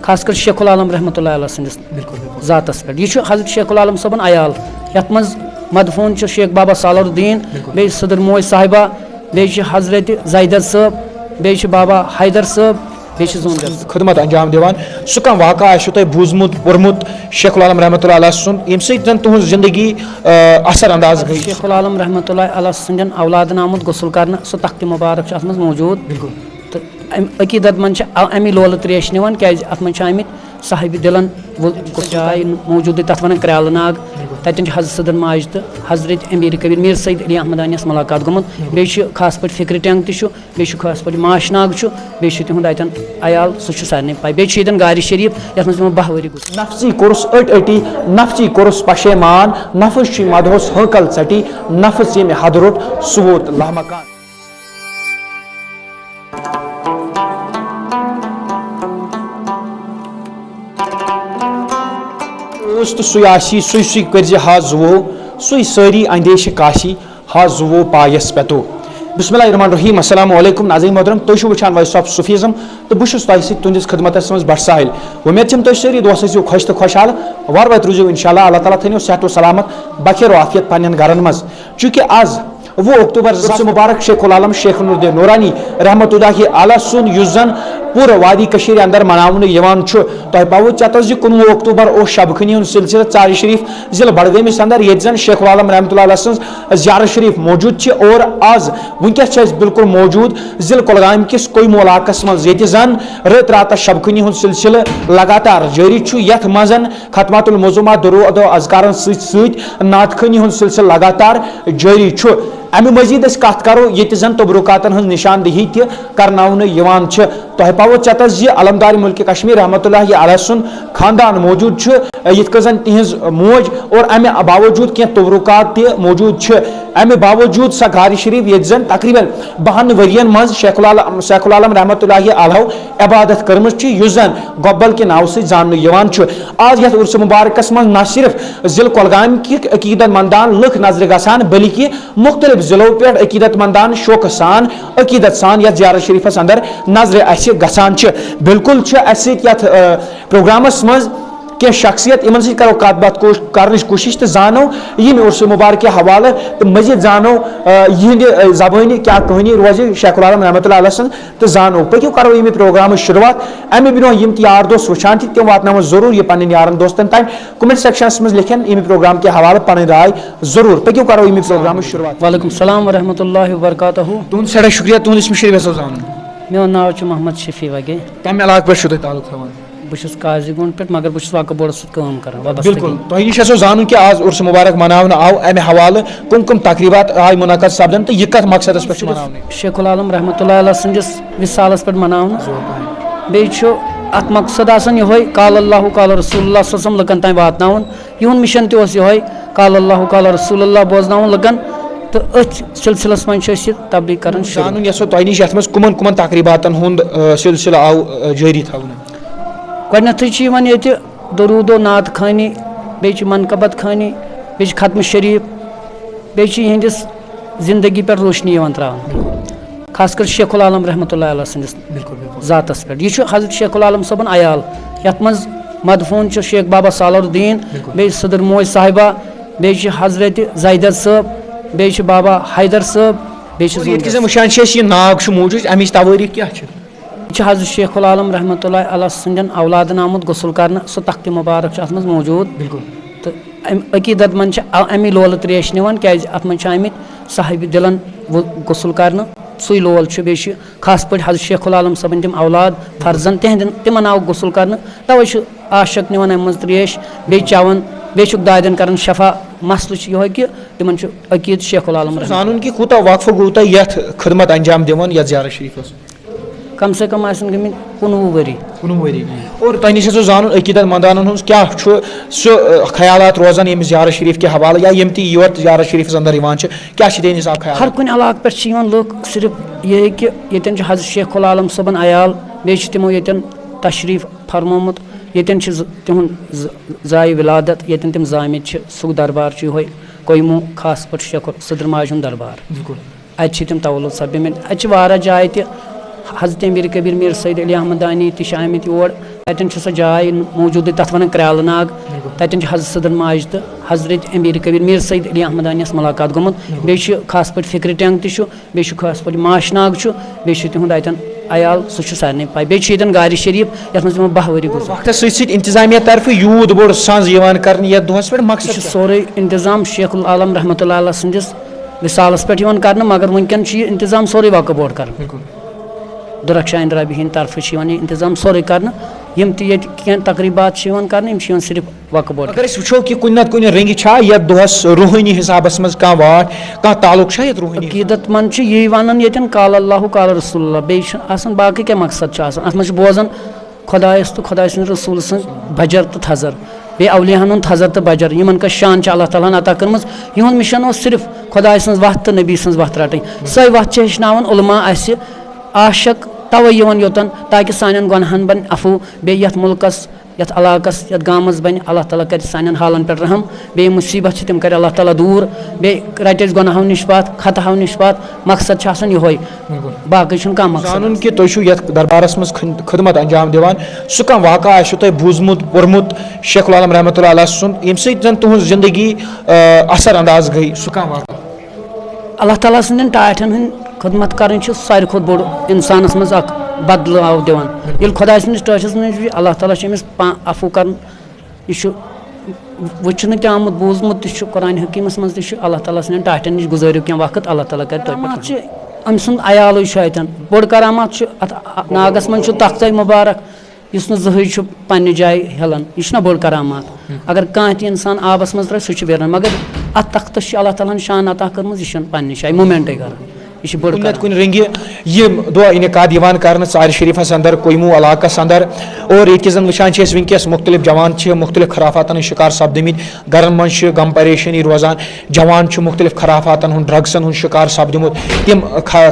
खास कर शेखुल आलम रहमतुल्लाह अलैह सन्दिस ज़ातस पे यह हज़रत शेखुल आलम सबन अयाल यथ मज मदफून शेख बाबा सालरुद्दीन बे सदर मोज साहिबा बे हजरत जैदर साहब बे बाबा हैदर साहब बे खदमत अंजाम दिवान सह कह वाक़ा तुह बूजमुत पोर्मुत शेखुल आलम रहमतुल्लाह अलैह सुन यम सन तुहज जिंदगी असर अंदाज गई शेखुल आलम रहमतुल्लाह अलैह सन्दन औलादन आमुत गुसल कर सह तख्त मुबारक अत मज मौजूद तो अकीदत मन अमी लोल त्रेश निवान क्या अत मन आमित साहिब दिलन जाय मौजूद तथ वन क्रैल नाग तन हजरत सदर माज तो हजरत अमीर कबीर मीर सईद अली अहमदानी मुलाकात गुमुत बे खास पे फिक्र टैंक बे खास पे माश नाग बे तिहुद अतन अयाल सह सारे पाई बे यन गारि शरीफ ये मज 10 वरी गुजर नफसी कोर्स अटी नफसी कोर्स पशेमान नफस मदहोस हकल चटी नफस ये हद रोट सह वोत लामकान तो सुयासी सुई कर्ज हा जुवो सुई सारी अंदेश काशी हा जुवो पायस पेतो बिस्मिल्लाहिर्रहमानिर्रहीम अस्सलामु अलैकुम नाज़रीन मोहतरम तुम वुचान वॉइस ऑफ सूफीज़म तो बहुत तुंदिस खदमतस मज बड़ साहिल उम्मीद तुम सारी दोस्त रो खुश तो खुशहाल वार वात रूजो इंशाअल्लाह अल्लाह ताला थो सेहत सलामत बखैर आफियत पन्न घरन मज चूँकि आज 2 अक्टूबर मुबारक शेखुल आलम शेख नूरुद्दीन नूरानी रहमतुल्लाहि अलैह सुन युस जन पूरे वादी कशीर अंदर मनावन तह पावो चत 19 अक्टूबर और शब खनी सिलसिल चार शरीफ जिले बड़गमिस अंदर ये जन शेखुल आलम रहमतुल्लाह अलैह सं ज़ियारत शरीफ मौजूद और आज वनकस बिल्कुल मौजूद जिले कुलगाम किस कोयमो इलाकस मज ये जन रत रात शब खनी सिलसिल लगातार जारी यथ मजन खतमातुल मौज़ूमात दुरूद अज़कार नात खनी सिलसिल लगातार जारी अमे मजीद कत करो ये जन तबरुकातन हज निशानदही करनावन तह पावो चतस अलमदार मुल्क कश्मीर रहमतुल्लाहि अलैह सुन खानदान मौजूद यथ जन तिहज मोज और अमे बावजूद क्या तबरुकात मौजूद अमे बावजूद सा गारि शरीफ ये जन तकरीबन 52 वरियन मज शेखुल आलम रहमतुल्लाहि अलैह इबादत कर्म युस जन गब्बल के नाव से जान आज यथ उर्स मुबारकस मज न सिर्फ जिल कुलगाम की अकीदत मंदान लुक नजर गसान बल्कि मुख्तलिफ जिलों पे अकीदत मंदान शौक सान अकीदत सान या ज़ियारत शरीफस अंदर नजर गसान बिल्कुल प्रोग्रामस मज क्या शख्सियत इन करो कत बात कर कोशिश तो जानो यम उर्स मुबारक हवाले तो मजीद जानो यह जबानी क्या कहानी रोज शेखुल आलम रहमतुल्लाह अलैह सं तो जानो पक्यो करो यम प्रोग्राम शुरुआत अमे ब्रो यम यार दोस्त वुचान तम वात जरूर यह पन्न यारन दोस्तन तान कमेंट सेक्शनस मज लिखन यम प्रोग्राम के हवाले पन राय जरूर पक्यो करो यम प्रोग्राम शुरुआत। वालेकुम सलाम व रहमतुल्लाहि व बरकातहू। तुंद सड़ा शुक्रिया तुंद इसमें शरीफ जान मेरा नाम मोहम्मद शफी वगे कम इलाक पे ताल्लुक थवान बहुत काजीगुंड पे मगर बहुत वाक़ बोर्ड सम कर बिल्कुल तुह नश जान कि आज उर्स मुबारक मनावन आव अमे हवाले कुम कुम तकरीबात आय मुनक़द सपदन तो यह कत मकसदस पे मनावन शेखुल आलम रहमतुल्लाह अलैह सन्दिस विसालस पे मनावन बे अत मकसद आसान यह काल अल्लाह काल रसूलुल्लाह सल्लल्लाहु लुकन तान वातनावन युन मिशन तह यह काल अल्लाह काल रसूलुल्लाह बोजनावन लुकन तो अथ सिलसिलस मज तबलीग कर जान यो तुह नश ये कुमन कुमन तकरीबातन हुंद सिलसिल आव जारी थवन गये दरूदो नात खानी बे मनकबत खानी बे खत्म शरीफ बे यहंदिस जिंदगी पर रोशनी त्रावन खास कर शेखुल आलम रहमतुल्लाह अलैह सन्दिस ज़ातस पे यह हजरत शेखुल आलम सबन अयाल यथ मज मदफून शेख बाबा सालरुद्दीन बे सदर मोज साहिबा बे हजरत जैदर साहब बे बाबा हैदर साहब बे नाग मौजूद अमिच तवारीख क्या हजरत शेखुल आलम रहमतुल्लाहि अलैह सन्दन औलादन आमुत गुसल कर सह तख्त मुबारक अत मज मौजूद तो अकीदत मन अमी लोल त्रेश निवान क्या अत मन आमित साहिब दिलन गुसल कर सुई लोल बे खास पे हजरत शेखुल आलम सबन तम औलाद फर्जन तिमन आव गुसल कर तवे आशक निवान अम मज त्रेश बे चवन बे दादन कर शफा मसल यह कि तिमन अकीद शेखुल आलम जान कि कूता वक्फ गो तुह ये खदमत अंजाम दिवान या ज़ियारत शरीफ कम से कम गई 15 वरी और तुह नश जान अकीदत मंदान क्या ख्यालात रोजान यम ज़ियारत शरीफ के हवाले या यम योर ज़ियारत शरीफ अंदर क्या निसाब ख्याल हर कुन इलाक पे लुक सिर्फ यह कि ये हजरत शेखुल आलम सबन अयाल बे तमो ये तशरीफ फरमोमुत ये तिहुंद जाय विलादत ये तम जामित सुख दरबार यह कोयमो खास पे शेख सदर माज दरबार अत तम तवल सपदित अत जाय हजरत अमीर कबीर मीर सईद अली अहमदानी आमित योर ततन सो जाए मौजूद तथ वन क्रैल नाग ततन हजरत सदर माज तो हजरत अमीर कबीर मीर सईद अली अहमदानियस मुलाकात गोमुत बे खास पे फिक्र टैंक बे खास पे माश नाग बे तिहुंद अतन अयाल सह सारे पाई बे गार शरीफ ये मज 10 वरी गुजर वक्त सत इंतजामिया तरफ यूद बोड़ सांझ कर दोहस पे मकसद सोरे इंतजाम शेखुल आलम रहमतुल्लाह अलैह संदिस विसालस पे कर मगर वनकन इंतजाम सोरे वक्फ बोर्ड कर दुरक्षा इंदिरा बिहिन तरफ इंतजाम सोरे कर तकरीबात कर सिर्फ वक्फ बोर्ड अगर वो कि कुन नत कुन रंग ये दोहस रूहानी हिसाब मज कह वाट कह ताल्लुक रूहानी अकीदत मंद यही वन ये काल अल्लाह काल रसूल बे बाकी क्या मकसद अत मज बोजान खुदायस तो खुदा रसूल सं बजर तो थजर बे अवलियान थजर तो बजर इन का शान अल्लाह ताला अता कर्म इहुंद मिशन सिर्फ खुदा सं वत तो नबी सं वत रटन सै वत हेचनावन उलमा आशक तवे योतन ताकि सान गुनहन बन अफू बे यथ मुल्कस यथ इलाकस यथ गामस बन अल्लाह ताला कर सान हालन पे रहम बे मुसीबत तम कर अल्लाह ताला दूर बे रटस गुनहों निश पात खतहों निश पात मकसद यही बाकी कह मकसद कि तुम ये दरबारस मज खदमत अंजाम दिवान सह कह वाक़ा तुम बूजमुत पोर्मुत शेखुल आलम रहमतुल्लाह अलैह सुन यम सन तुहज जिंदगी असर अंदाज गई सह कह वाक़ा अल्लाह ताला सदन टाटन हंद खदमत कर सारे खुद बोड़ इंसानस मज बदलाव दिवान ये खुदा सदस टाटस नश अल्लाह ताला अफू कर वचन आमुत बूजमुत कुरान हकीमस मज अल्लाह ताला सदन टाटन नश गुजारो क्या वक्त अल्लाह ताला कर अम सुंद अयाल अतन बोड़ करामात नागस मज तख्त मुबारक इस जही पन्ने जाए हेलन यह बोड़ करामात अगर कह इंसान आबस मज त्र सह बेरन मगर अत तख्तस अल्लाह ताला शान अता कर्म यह पन्ने जाए मोमेंटे कर कुन रंग ये दुआ इनकाद कर चार शरीफस अंदर कोयमू इलाकस अंदर और ये जन वुचान वनकस मुख्तलिफ जवान मुख्तलिफ खराफातन शिकार सपदमित गरन मज गम परेशानी रोजान जवान मुख्तलिफ खराफातन हूँ ड्रग्सन हूँ शिकार सपदमुत तम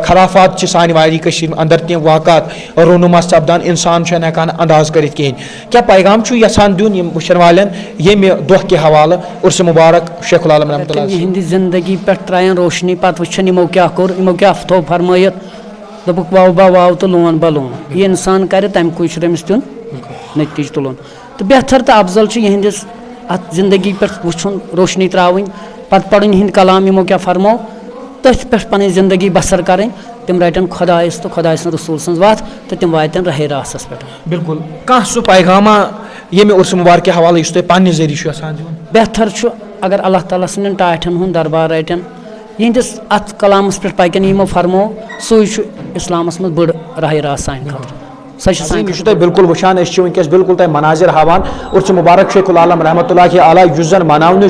खराफात सान वारी अंदर तम वाक़ात रोनुमा सपदान इंसान हेकान अंदाज कर कहें क्या पैगाम यहान दिन वुचन वाले ये दह के हवाले उर्स मुबारक शेखुल आलम रहमतुल्लाह जिंदगी पे त्रायन रोशनी पे वुचन यमो क्या कोर यमो क्या थो फरमायत दोपुक वाव बा वाव तो लोन बा लोन ये इंसान करे तम कुछ रमिस तुन नतीज तुलन तो बेहतर तो अफजल यहंदिस अत जिंदगी पे वुचन रोशनी त्रावन पत पढ़न हिंद कलाम यमो क्या फरमो तथ पे पन जिंदगी बसर करें तम रटन खुदायस तो खुदा रसूल सं वत तो तम वातन रहे रासस पे बिल्कुल कह सह पैगामा ये उर्स मुबारक के हवाले पे जरिए बेहतर अगर अल्लाह ताला सन टाटन हूँ दरबार रटन यहंदिस अत कलामस पे पकन यमो फरमो सह इस्लामस मज बड़ राह रास सान खतर सह बिल्कुल वुचान वनकस बिल्कुल तक मनाजिर हावान उर्स मुबारक शेखुल आलम रहमतुल्लाह आला जन मनावन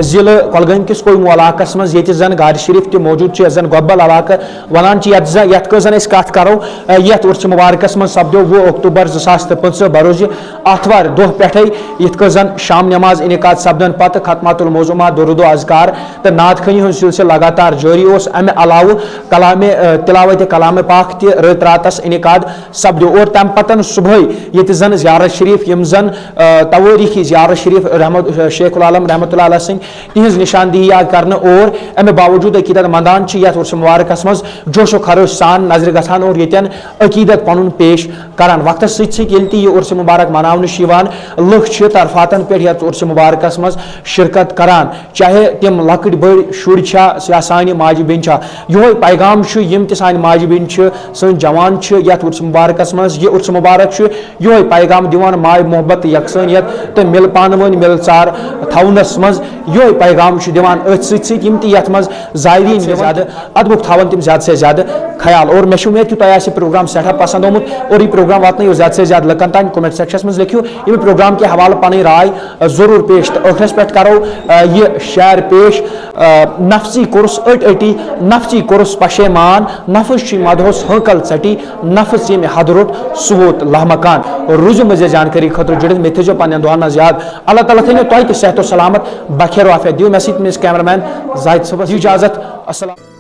जिले कुलगाम किस कोयमू इलाकस मज ये जन गार शरीफ त मौजूद जन गोबल इलाक वनान यथ जन कत करो यथ उर्स मुबारकस मज सपदो 20 अक्टूबर 2025 बरोज आथवार दह पे यथ जन शाम नमाज इनकाद सपदन पत खतमातुल मौजूमा दुरूद अज़कार तो नात खनी हूँ सिलसिल लगातार जारी अमे अलाव कलाम तिलावत कलाम पाक त रत रातस इनकाद सपदो और तम पतन सुबह ये जन ज़ियारत शरीफ यम जन तवारीखी ज़ियारत शरीफ शेखुल आलम रहमतुल्लाह अलैह सिंह तिहज निशानदेही याद करने और अमे बावजूद अकीदत मंदान यथ उर्स मुबारकस मज जोशो खरोश सान नजर गसान और येन अकीदत पनुन पेश करान वक्त सत यह उर्स मुबारक मनावन लुख तरफातन पे यथ उर्स मुबारकस मज शिरकत करान चाहे तम लकट बड़ शुर सान माज बेन यो पैगाम यम सान माज बेन सन जवान यथ उर्स मुबारकस मज ये उर्स मुबारक यो पैगाम दिवान माय मोहब्बत यकसानियत तो मिल पान वन मिल चार थवनस मज यो पैगाम दिवान अम तथ मज ज़ायरीन ज्यादा अदबुक थवन तम ज्यादा से ज्यादा ख्याल और मे उम्मीद कि तुम प्रोग्राम सठा पसंद आमुत और ये प्रोग्राम वात ज्यादा से ज्यादा लकन तान कमेंट सेक्शन में लिखियो ये प्रोग्राम के हवाले पन राय जरूर पेश तो ٲخرس पे करो ये शेयर पेश नफसी कुर्स अटी नफसी कुर्स पशेमान नफस मदहोस हकल चटी नफस ये हद रोट सह वोत लहमकान रूजो मजे जानकारी खतर जुड़ित मे थो पन्न दुआन याद अल्लाह ताला थो तुह सेहत सलामत बखेर वाफियत दियो मे सत कैमरामैन जाहिद सुबह इजाजत अस्सलाम।